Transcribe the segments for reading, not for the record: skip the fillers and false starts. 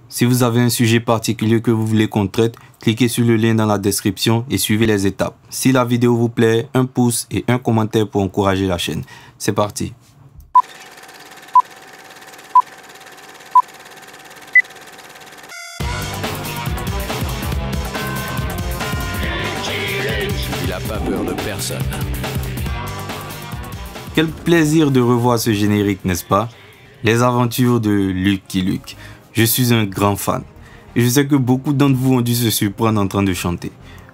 Si vous avez un sujet particulier que vous voulez qu'on traite, cliquez sur le lien dans la description et suivez les étapes. Si la vidéo vous plaît, un pouce et un commentaire pour encourager la chaîne. C'est parti. Il n'a pas peur de personne. Quel plaisir de revoir ce générique, n'est-ce pas? Les aventures de Lucky Luke. Je suis un grand fan. Et je sais que beaucoup d'entre vous ont dû se surprendre en train de chanter.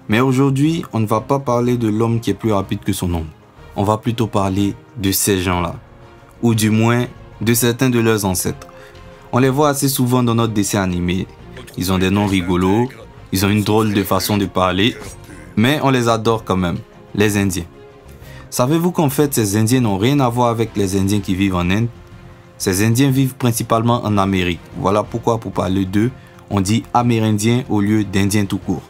Mais aujourd'hui, on ne va pas parler de l'homme qui est plus rapide que son ombre. On va plutôt parler de ces gens-là. Ou du moins, de certains de leurs ancêtres. On les voit assez souvent dans notre dessin animé. Ils ont des noms rigolos, ils ont une drôle de façon de parler, mais on les adore quand même, les Indiens. Savez-vous qu'en fait, ces Indiens n'ont rien à voir avec les Indiens qui vivent en Inde? Ces Indiens vivent principalement en Amérique. Voilà pourquoi, pour parler d'eux, on dit Amérindiens au lieu d'Indiens tout court.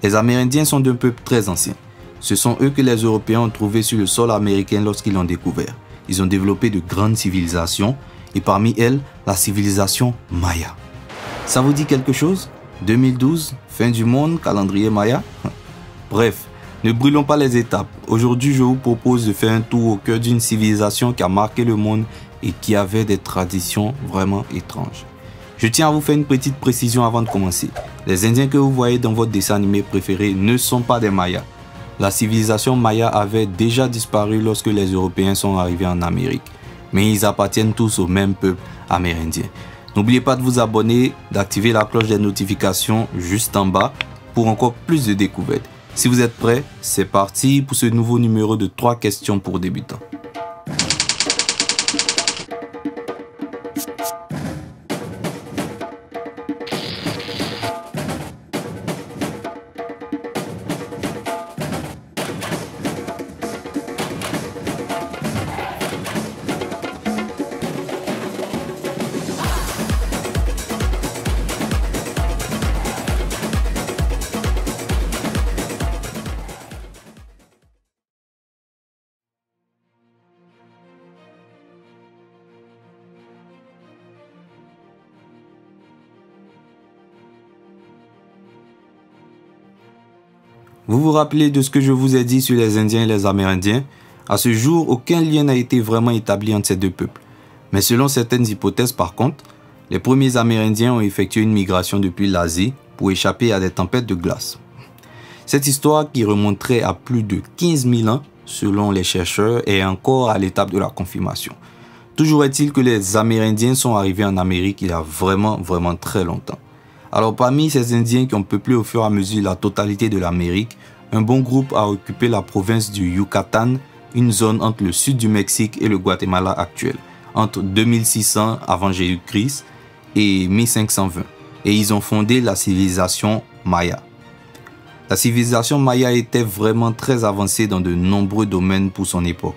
Les Amérindiens sont d'un peuple très ancien. Ce sont eux que les Européens ont trouvés sur le sol américain lorsqu'ils l'ont découvert. Ils ont développé de grandes civilisations, et parmi elles, la civilisation Maya. Ça vous dit quelque chose? 2012, fin du monde, calendrier Maya? Bref. Ne brûlons pas les étapes. Aujourd'hui, je vous propose de faire un tour au cœur d'une civilisation qui a marqué le monde et qui avait des traditions vraiment étranges. Je tiens à vous faire une petite précision avant de commencer. Les Indiens que vous voyez dans votre dessin animé préféré ne sont pas des Mayas. La civilisation Maya avait déjà disparu lorsque les Européens sont arrivés en Amérique. Mais ils appartiennent tous au même peuple amérindien. N'oubliez pas de vous abonner, d'activer la cloche des notifications juste en bas pour encore plus de découvertes. Si vous êtes prêts, c'est parti pour ce nouveau numéro de 3 questions pour débutants. Vous vous rappelez de ce que je vous ai dit sur les Indiens et les Amérindiens? À ce jour, aucun lien n'a été vraiment établi entre ces deux peuples. Mais selon certaines hypothèses par contre, les premiers Amérindiens ont effectué une migration depuis l'Asie pour échapper à des tempêtes de glace. Cette histoire, qui remonterait à plus de 15 000 ans selon les chercheurs, est encore à l'étape de la confirmation. Toujours est-il que les Amérindiens sont arrivés en Amérique il y a vraiment très longtemps. Alors parmi ces Indiens qui ont peuplé au fur et à mesure la totalité de l'Amérique, un bon groupe a occupé la province du Yucatan, une zone entre le sud du Mexique et le Guatemala actuel, entre 2600 avant Jésus-Christ et 1520. Et ils ont fondé la civilisation Maya. La civilisation Maya était vraiment très avancée dans de nombreux domaines pour son époque,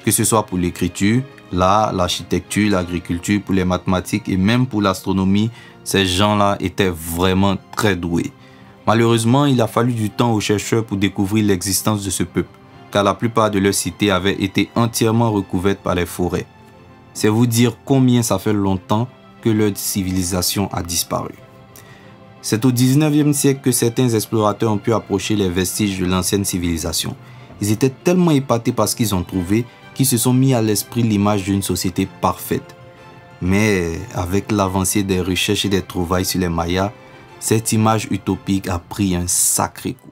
que ce soit pour l'écriture, l'art, l'architecture, l'agriculture, pour les mathématiques et même pour l'astronomie. Ces gens-là étaient vraiment très doués. Malheureusement, il a fallu du temps aux chercheurs pour découvrir l'existence de ce peuple, car la plupart de leurs cités avaient été entièrement recouvertes par les forêts. C'est vous dire combien ça fait longtemps que leur civilisation a disparu. C'est au 19e siècle que certains explorateurs ont pu approcher les vestiges de l'ancienne civilisation. Ils étaient tellement épatés par ce qu'ils ont trouvé qu'ils se sont mis à l'esprit l'image d'une société parfaite. Mais avec l'avancée des recherches et des trouvailles sur les Mayas, cette image utopique a pris un sacré coup.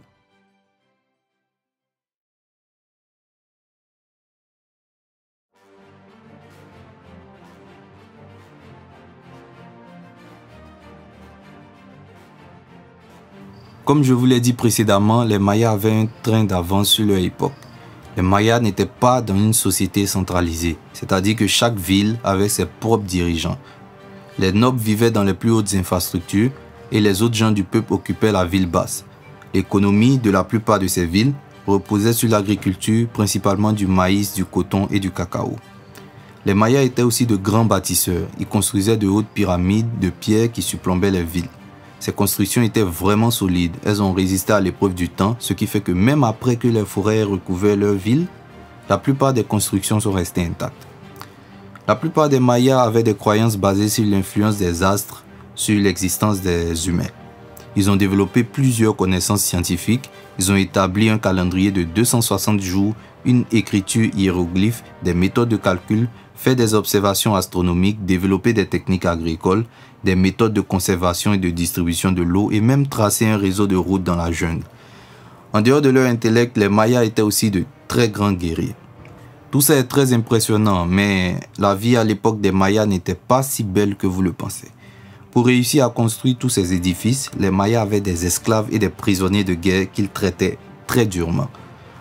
Comme je vous l'ai dit précédemment, les Mayas avaient un train d'avance sur leur époque. Les Mayas n'étaient pas dans une société centralisée, c'est-à-dire que chaque ville avait ses propres dirigeants. Les nobles vivaient dans les plus hautes infrastructures et les autres gens du peuple occupaient la ville basse. L'économie de la plupart de ces villes reposait sur l'agriculture, principalement du maïs, du coton et du cacao. Les Mayas étaient aussi de grands bâtisseurs. Ils construisaient de hautes pyramides de pierre qui surplombaient les villes. Ces constructions étaient vraiment solides. Elles ont résisté à l'épreuve du temps, ce qui fait que même après que les forêts aient recouvert leur ville, la plupart des constructions sont restées intactes. La plupart des Mayas avaient des croyances basées sur l'influence des astres, sur l'existence des humains. Ils ont développé plusieurs connaissances scientifiques, ils ont établi un calendrier de 260 jours, une écriture hiéroglyphe, des méthodes de calcul, fait des observations astronomiques, développé des techniques agricoles, des méthodes de conservation et de distribution de l'eau et même tracé un réseau de routes dans la jungle. En dehors de leur intellect, les Mayas étaient aussi de très grands guerriers. Tout ça est très impressionnant, mais la vie à l'époque des Mayas n'était pas si belle que vous le pensez. Pour réussir à construire tous ces édifices, les Mayas avaient des esclaves et des prisonniers de guerre qu'ils traitaient très durement.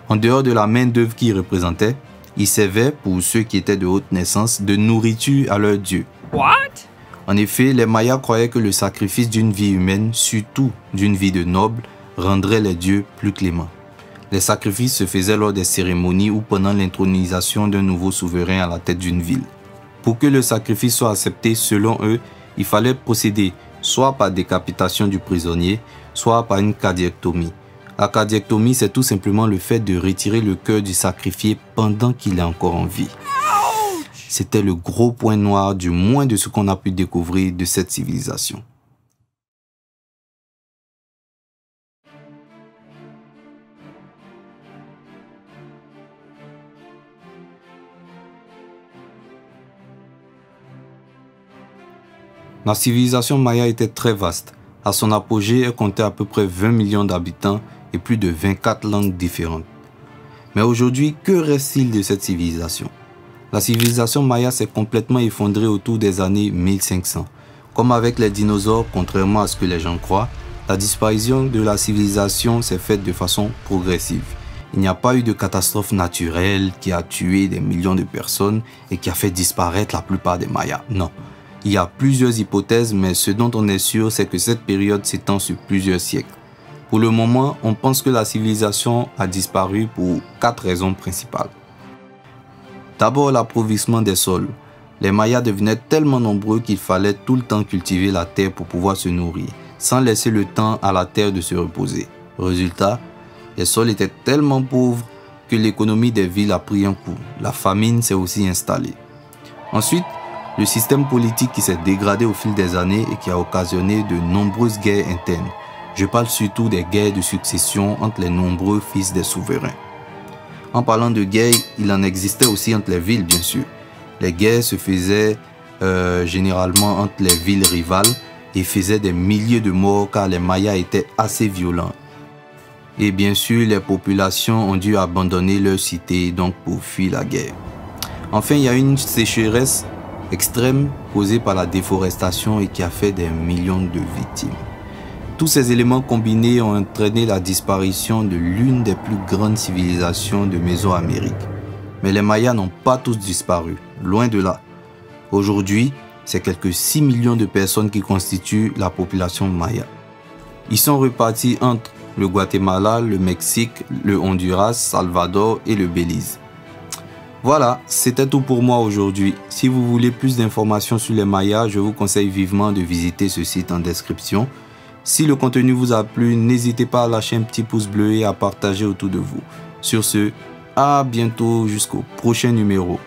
En dehors de la main-d'œuvre qu'ils représentaient, ils servaient, pour ceux qui étaient de haute naissance, de nourriture à leurs dieux. What? En effet, les Mayas croyaient que le sacrifice d'une vie humaine, surtout d'une vie de noble, rendrait les dieux plus cléments. Les sacrifices se faisaient lors des cérémonies ou pendant l'intronisation d'un nouveau souverain à la tête d'une ville. Pour que le sacrifice soit accepté, selon eux, il fallait procéder soit par décapitation du prisonnier, soit par une cardiectomie. La cardiectomie, c'est tout simplement le fait de retirer le cœur du sacrifié pendant qu'il est encore en vie. C'était le gros point noir du moins de ce qu'on a pu découvrir de cette civilisation. La civilisation maya était très vaste. À son apogée, elle comptait à peu près 20 millions d'habitants et plus de 24 langues différentes. Mais aujourd'hui, que reste-t-il de cette civilisation? La civilisation maya s'est complètement effondrée autour des années 1500. Comme avec les dinosaures, contrairement à ce que les gens croient, la disparition de la civilisation s'est faite de façon progressive. Il n'y a pas eu de catastrophe naturelle qui a tué des millions de personnes et qui a fait disparaître la plupart des Mayas. Non. Il y a plusieurs hypothèses, mais ce dont on est sûr, c'est que cette période s'étend sur plusieurs siècles. Pour le moment, on pense que la civilisation a disparu pour 4 raisons principales. D'abord, l'appauvrissement des sols. Les Mayas devenaient tellement nombreux qu'il fallait tout le temps cultiver la terre pour pouvoir se nourrir, sans laisser le temps à la terre de se reposer. Résultat, les sols étaient tellement pauvres que l'économie des villes a pris un coup. La famine s'est aussi installée. Ensuite, le système politique qui s'est dégradé au fil des années et qui a occasionné de nombreuses guerres internes. Je parle surtout des guerres de succession entre les nombreux fils des souverains. En parlant de guerres, il en existait aussi entre les villes, bien sûr. Les guerres se faisaient généralement entre les villes rivales et faisaient des milliers de morts car les Mayas étaient assez violents. Et bien sûr, les populations ont dû abandonner leurs cités donc pour fuir la guerre. Enfin, il y a une sécheresse extrême causée par la déforestation et qui a fait des millions de victimes. Tous ces éléments combinés ont entraîné la disparition de l'une des plus grandes civilisations de Mésoamérique. Mais les Mayas n'ont pas tous disparu, loin de là. Aujourd'hui, c'est quelques 6 millions de personnes qui constituent la population maya. Ils sont repartis entre le Guatemala, le Mexique, le Honduras, Salvador et le Belize. Voilà, c'était tout pour moi aujourd'hui. Si vous voulez plus d'informations sur les Mayas, je vous conseille vivement de visiter ce site en description. Si le contenu vous a plu, n'hésitez pas à lâcher un petit pouce bleu et à partager autour de vous. Sur ce, à bientôt jusqu'au prochain numéro.